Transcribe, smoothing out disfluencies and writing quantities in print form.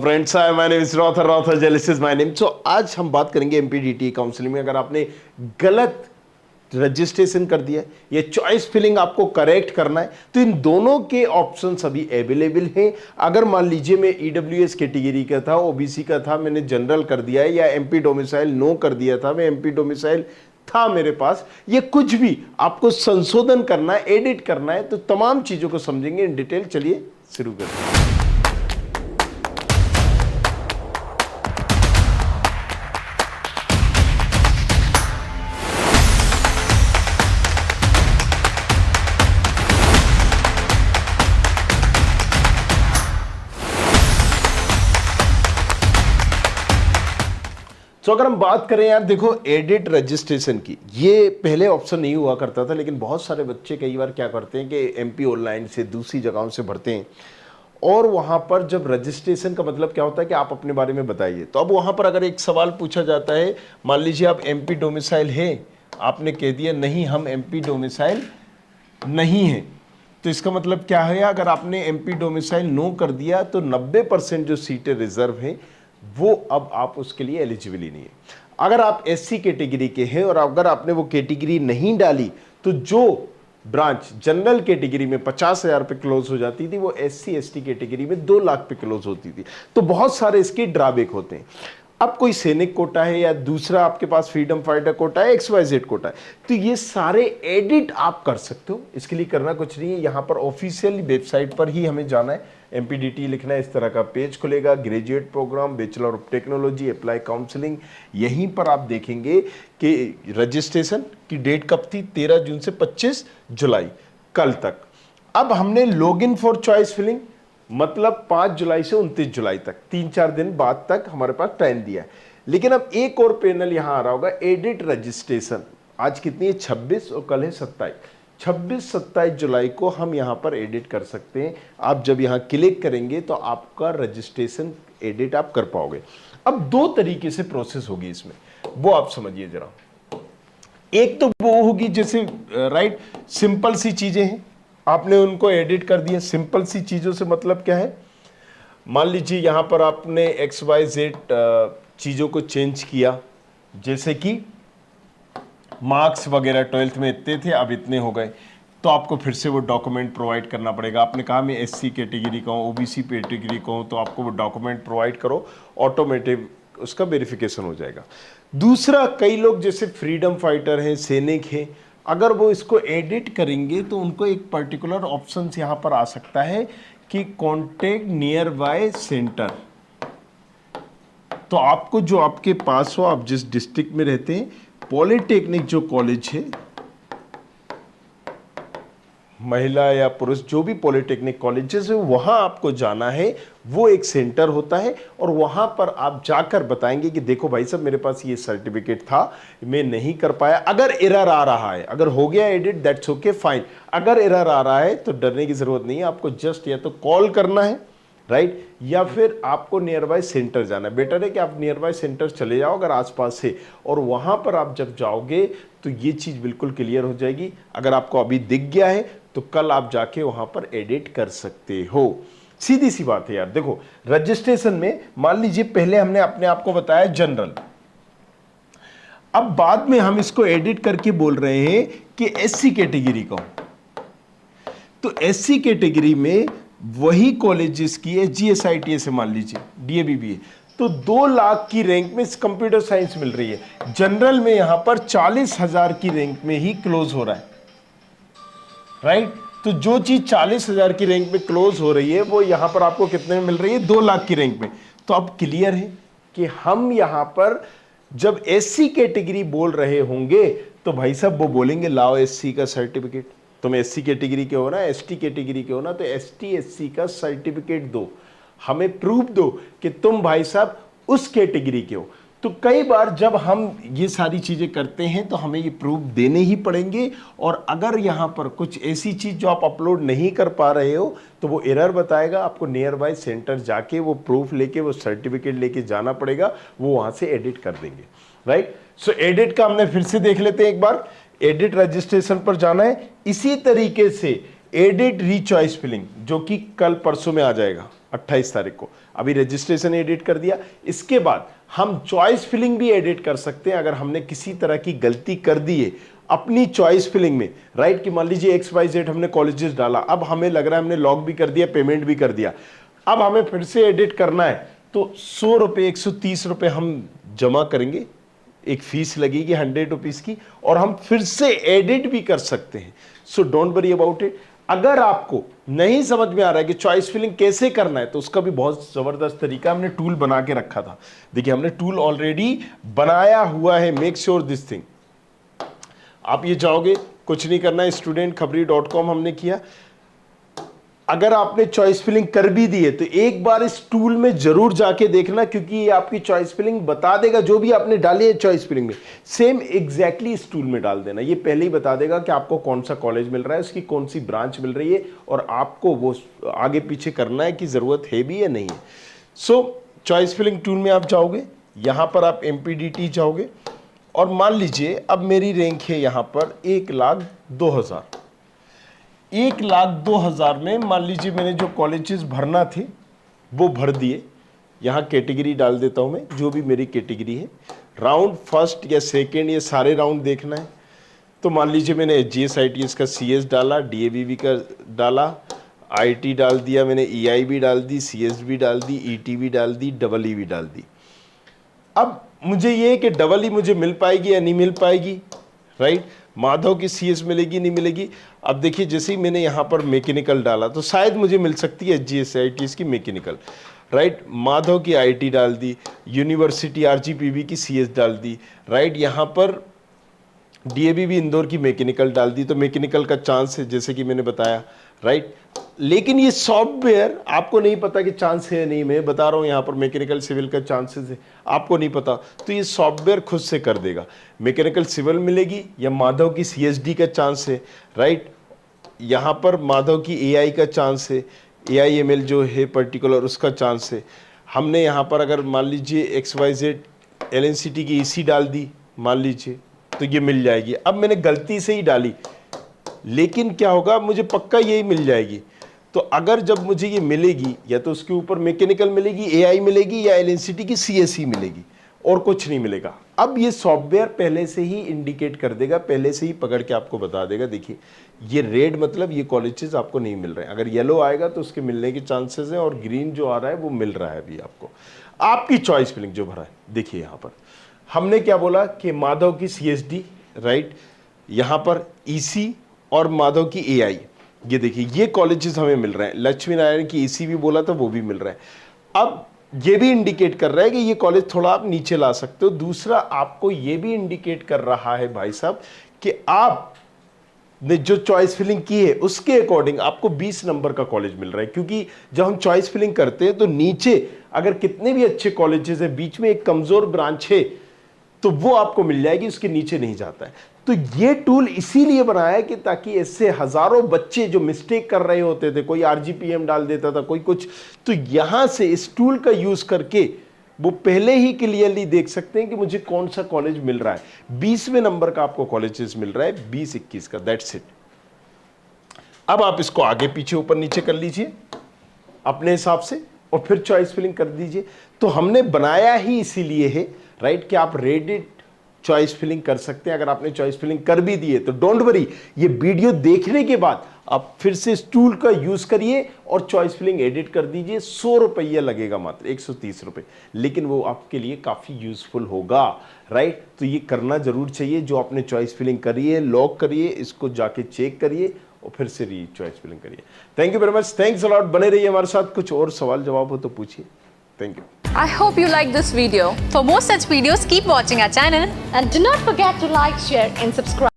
Friends, hi, my name is रॉथर जेलिस is my name. So आज हम बात करेंगे एमपीडीटी काउंसलिंग में अगर आपने गलत रजिस्ट्रेशन कर दिया या चॉइस फिलिंग आपको करेक्ट करना है तो इन दोनों के ऑप्शंस अभी अवेलेबल हैं। अगर मान लीजिए मैं ईडब्ल्यूएस कैटेगरी का था, ओबीसी का था, मैंने जनरल कर दिया है, या एमपी डोमिसाइल नो कर दिया था, मैं एमपी डोमिसाइल था मेरे पास, ये कुछ भी आपको संशोधन करना है, एडिट करना है, तो तमाम चीजों को समझेंगे इन डिटेल। चलिए शुरू करते हैं। तो अगर हम बात करें यार, देखो एडिट रजिस्ट्रेशन की, ये पहले ऑप्शन नहीं हुआ करता था, लेकिन बहुत सारे बच्चे कई बार क्या करते हैं कि एमपी ऑनलाइन से दूसरी जगहों से भरते हैं और वहां पर जब रजिस्ट्रेशन का मतलब क्या होता है कि आप अपने बारे में बताइए। तो अब वहां पर अगर एक सवाल पूछा जाता है, मान लीजिए आप एमपी डोमिसाइल है, आपने कह दिया नहीं हम एमपी डोमिसाइल नहीं है, तो इसका मतलब क्या है, अगर आपने एमपी डोमिसाइल नो कर दिया तो 90% जो सीटें रिजर्व हैं वो अब आप उसके लिए एलिजिबल ही नहीं है। अगर आप एससी कैटेगरी के हैं और अगर आपने वो कैटेगरी नहीं डाली तो जो ब्रांच जनरल कैटेगरी में 50,000 पे क्लोज हो जाती थी वो एससी एसटी कैटेगरी में 2 लाख पे क्लोज होती थी। तो बहुत सारे इसके ड्रॉबैक होते हैं। अब कोई सैनिक कोटा है या दूसरा आपके पास फ्रीडम फाइटर कोटा है, XYZ कोटा है, तो ये सारे एडिट आप कर सकते हो। इसके लिए करना कुछ नहीं है, यहाँ पर ऑफिशियल वेबसाइट पर ही हमें जाना है, एमपीडीटी लिखना है, इस तरह का पेज खुलेगा, graduate program, bachelor of technology, apply counselling. यहीं पर आप देखेंगे कि रजिस्ट्रेशन की डेट कब थी, 13 जून से 25 जुलाई, कल तक। अब हमने log in for choice filling मतलब 5 जुलाई से 29 जुलाई तक, 3-4 दिन बाद तक हमारे पास टाइम दिया है। लेकिन अब एक और पैनल यहां आ रहा होगा, एडिट रजिस्ट्रेशन। आज कितनी है, 26 और कल है 27। 26-27 जुलाई को हम यहां पर एडिट कर सकते हैं। आप जब यहां क्लिक करेंगे तो आपका रजिस्ट्रेशन एडिट आप कर पाओगे। अब 2 तरीके से प्रोसेस होगी इसमें, वो आप समझिए जरा। एक तो वो होगी जैसे राइट, सिंपल सी चीजें हैं, आपने उनको एडिट कर दिया। सिंपल सी चीजों से मतलब क्या है, मान लीजिए यहां पर आपने XYZ चीजों को चेंज किया, जैसे कि मार्क्स वगैरह 12th में इतने थे, अब इतने हो गए, तो आपको फिर से वो डॉक्यूमेंट प्रोवाइड करना पड़ेगा। आपने कहा मैं एससी कैटेगरी का हूँ, ओबीसी कैटेगरी का हूँ, तो आपको वो डॉक्यूमेंट प्रोवाइड करो, ऑटोमेटिक उसका वेरिफिकेशन हो जाएगा। दूसरा, कई लोग जैसे फ्रीडम फाइटर हैं, सैनिक हैं, अगर वो इसको एडिट करेंगे तो उनको एक पर्टिकुलर ऑप्शन यहाँ पर आ सकता है कि कॉन्टेक्ट नियर बाय सेंटर। तो आपको जो आपके पास हो, आप जिस डिस्ट्रिक्ट में रहते हैं, पॉलिटेक्निक जो कॉलेज है, महिला या पुरुष जो भी पॉलिटेक्निक कॉलेजेस है, वहां आपको जाना है। वो एक सेंटर होता है और वहां पर आप जाकर बताएंगे कि देखो भाई साहब, मेरे पास ये सर्टिफिकेट था, मैं नहीं कर पाया। अगर एरर आ रहा है, अगर हो गया एडिट, दैट्स ओके, फाइन। अगर एरर आ रहा है तो डरने की जरूरत नहीं है, आपको जस्ट या तो कॉल करना है, राइट, या फिर आपको नियर बाय सेंटर जाना है। बेटर है कि आप नियर बाय सेंटर चले जाओ अगर आसपास से, और वहां पर आप जब जाओगे तो ये चीज बिल्कुल क्लियर हो जाएगी। अगर आपको अभी दिख गया है तो कल आप जाके वहां पर एडिट कर सकते हो। सीधी सी बात है यार। देखो रजिस्ट्रेशन में मान लीजिए पहले हमने अपने आप को बताया जनरल, अब बाद में हम इसको एडिट करके बोल रहे हैं कि एससी कैटेगरी का हूं, तो एससी कैटेगरी में वही कॉलेजेस की है, GSITS से मान लीजिए, DAV भी है, तो 2 लाख की रैंक में कंप्यूटर साइंस मिल रही है। जनरल में यहां पर 40,000 की रैंक में ही क्लोज हो रहा है, राइट। तो जो चीज 40,000 की रैंक में क्लोज हो रही है वो यहां पर आपको कितने में मिल रही है, 2 लाख की रैंक में। तो अब क्लियर है कि हम यहां पर जब एससी कैटेगरी बोल रहे होंगे तो भाई साहब वो बोलेंगे लाओ एससी का सर्टिफिकेट। तुम एससी कैटेगरी के हो ना, एसटी कैटेगरी के हो ना, तो एसटी एससी का सर्टिफिकेट दो, हमें प्रूफ दो कि तुम भाई साहब उस कैटेगरी के हो। तो कई बार जब हम ये सारी चीजें करते हैं तो हमें ये प्रूफ देने ही पड़ेंगे, और अगर यहाँ पर कुछ ऐसी चीज जो आप अपलोड नहीं कर पा रहे हो तो वो एरर बताएगा, आपको नियर बाय सेंटर जाके वो प्रूफ लेके, वो सर्टिफिकेट लेके जाना पड़ेगा, वो वहां से एडिट कर देंगे, राइट। सो एडिट का हमने फिर से देख लेते हैं एक बार। एडिट रजिस्ट्रेशन पर जाना है, इसी तरीके से एडिट रीचॉइस फिलिंग जो कि कल परसों में आ जाएगा, 28 तारीख को। अभी रजिस्ट्रेशन एडिट कर दिया, इसके बाद हम चॉइस फिलिंग भी एडिट कर सकते हैं अगर हमने किसी तरह की गलती कर दी है अपनी चॉइस फिलिंग में, राइट। कि मान लीजिए XYZ हमने कॉलेजेस डाला, अब हमें लग रहा है हमने लॉग भी कर दिया, पेमेंट भी कर दिया, अब हमें फिर से एडिट करना है, तो 100 रुपये 130 रुपये हम जमा करेंगे, एक फीस लगेगी 100 रुपीज की, और हम फिर से एडिट भी कर सकते हैं। So don't worry about it. अगर आपको नहीं समझ में आ रहा है कि चॉइस फिलिंग कैसे करना है, तो उसका भी बहुत जबरदस्त तरीका हमने टूल बना के रखा था। देखिए हमने टूल ऑलरेडी बनाया हुआ है, मेक श्योर दिस थिंग। आप ये जाओगे, कुछ नहीं करना है, studentkhapri.com हमने किया। अगर आपने चॉइस फिलिंग कर भी दी है तो एक बार इस टूल में जरूर जाके देखना, क्योंकि ये आपकी चॉइस फिलिंग बता देगा, जो भी आपने डाली है चॉइस फिलिंग में सेम एग्जैक्टली इस टूल में डाल देना। ये पहले ही बता देगा कि आपको कौन सा कॉलेज मिल रहा है, उसकी कौन सी ब्रांच मिल रही है, और आपको वो आगे पीछे करना है कि जरूरत है भी या नहीं है। सो चॉइस फिलिंग टूल में आप जाओगे, यहां पर आप MPDT जाओगे, और मान लीजिए अब मेरी रैंक है यहां पर 1,02,000। 1,02,000 में मान लीजिए मैंने जो कॉलेजेस भरना थे वो भर दिए। यहाँ कैटेगरी डाल देता हूँ मैं, जो भी मेरी कैटेगरी है, राउंड फर्स्ट या सेकेंड, ये सारे राउंड देखना है। तो मान लीजिए मैंने HGS ITS का CS डाला, DAVV का डाला, IT डाल दिया मैंने, EI भी डाल दी, CS भी डाल दी, ET भी डाल दी, EE भी डाल दी। अब मुझे ये कि EE मुझे मिल पाएगी या नहीं मिल पाएगी, राइट। माधव की CS मिलेगी नहीं मिलेगी। अब देखिए जैसे ही मैंने यहाँ पर मैकेनिकल डाला तो शायद मुझे मिल सकती है HGS ITS की मैकेनिकल, राइट। माधव की IT डाल दी, यूनिवर्सिटी RGPV की CS डाल दी, राइट। यहाँ पर DAVV इंदौर की मैकेनिकल डाल दी, तो मैकेनिकल का चांस है जैसे कि मैंने बताया, राइट। लेकिन ये सॉफ्टवेयर आपको नहीं पता कि चांस है या नहीं, मैं बता रहा हूँ यहाँ पर मैकेनिकल सिविल का चांसेस है, आपको नहीं पता, तो ये सॉफ्टवेयर खुद से कर देगा। मैकेनिकल सिविल मिलेगी या माधव की CSD का चांस है, राइट। यहाँ पर माधव की AI का चांस है, AIML जो है पर्टिकुलर उसका चांस है। हमने यहाँ पर अगर मान लीजिए XYZ LNCT की EC डाल दी मान लीजिए, तो ये मिल जाएगी। अब मैंने गलती से ही डाली, लेकिन क्या होगा, मुझे पक्का यही मिल जाएगी। तो अगर जब मुझे ये मिलेगी, या तो उसके ऊपर मैकेनिकल मिलेगी, AI मिलेगी, या LNCT की CSE मिलेगी, और कुछ नहीं मिलेगा। अब ये सॉफ्टवेयर पहले से ही इंडिकेट कर देगा, पहले से ही पकड़ के आपको बता देगा, देखिए ये रेड मतलब ये कॉलेजेस आपको नहीं मिल रहे हैं, अगर येलो आएगा तो उसके मिलने के चांसेस हैं, और ग्रीन जो आ रहा है वो मिल रहा है अभी आपको। आपकी चॉइस फिलिंग जो भरा है, देखिए यहाँ पर हमने क्या बोला कि माधव की CSD, राइट, यहाँ पर EC और माधव की AI, ये देखिए ये कॉलेजेस हमें मिल रहे हैं। लक्ष्मी नारायण की EC भी बोला था, वो भी मिल रहा है। अब ये भी इंडिकेट कर रहा है कि ये कॉलेज थोड़ा आप नीचे ला सकते हो। दूसरा आपको ये भी इंडिकेट कर रहा है भाई साहब कि आप ने जो चॉइस फिलिंग की है उसके अकॉर्डिंग आपको 20 नंबर का कॉलेज मिल रहा है, क्योंकि जब हम चॉइस फिलिंग करते हैं तो नीचे अगर कितने भी अच्छे कॉलेजेस है, बीच में एक कमजोर ब्रांच है, तो वो आपको मिल जाएगी, उसके नीचे नहीं जाता है। तो ये टूल इसीलिए बनाया है कि ताकि इससे हजारों बच्चे जो मिस्टेक कर रहे होते थे, कोई RGPM डाल देता था, कोई कुछ, तो यहां से इस टूल का यूज करके वो पहले ही क्लियरली देख सकते हैं कि मुझे कौन सा कॉलेज मिल रहा है। 20वें नंबर का आपको कॉलेजेस मिल रहा है, 20-21 का, दैट्स इट। अब आप इसको आगे पीछे ऊपर नीचे कर लीजिए अपने हिसाब से, और फिर चॉइस फिलिंग कर दीजिए। तो हमने बनाया ही इसीलिए है, राइट, कि आप रेडिट चॉइस फिलिंग कर सकते हैं। अगर आपने चॉइस फिलिंग कर भी दी है तो डोंट वरी, ये वीडियो देखने के बाद आप फिर से इस टूल का यूज करिए और चॉइस फिलिंग एडिट कर दीजिए। 100 रुपया लगेगा, मात्र 130 रुपये, लेकिन वो आपके लिए काफी यूजफुल होगा, राइट। तो ये करना जरूर चाहिए। जो आपने चॉइस फिलिंग करी है, लॉक करिए, इसको जाके चेक करिए और फिर से री चॉइस फिलिंग करिए। Thank you very much, thanks a lot. बने रहिए हमारे साथ, कुछ और सवाल जवाब हो तो पूछिए। Thank you. I hope you like this video. For more such videos, keep watching our channel. And do not forget to like, share and subscribe.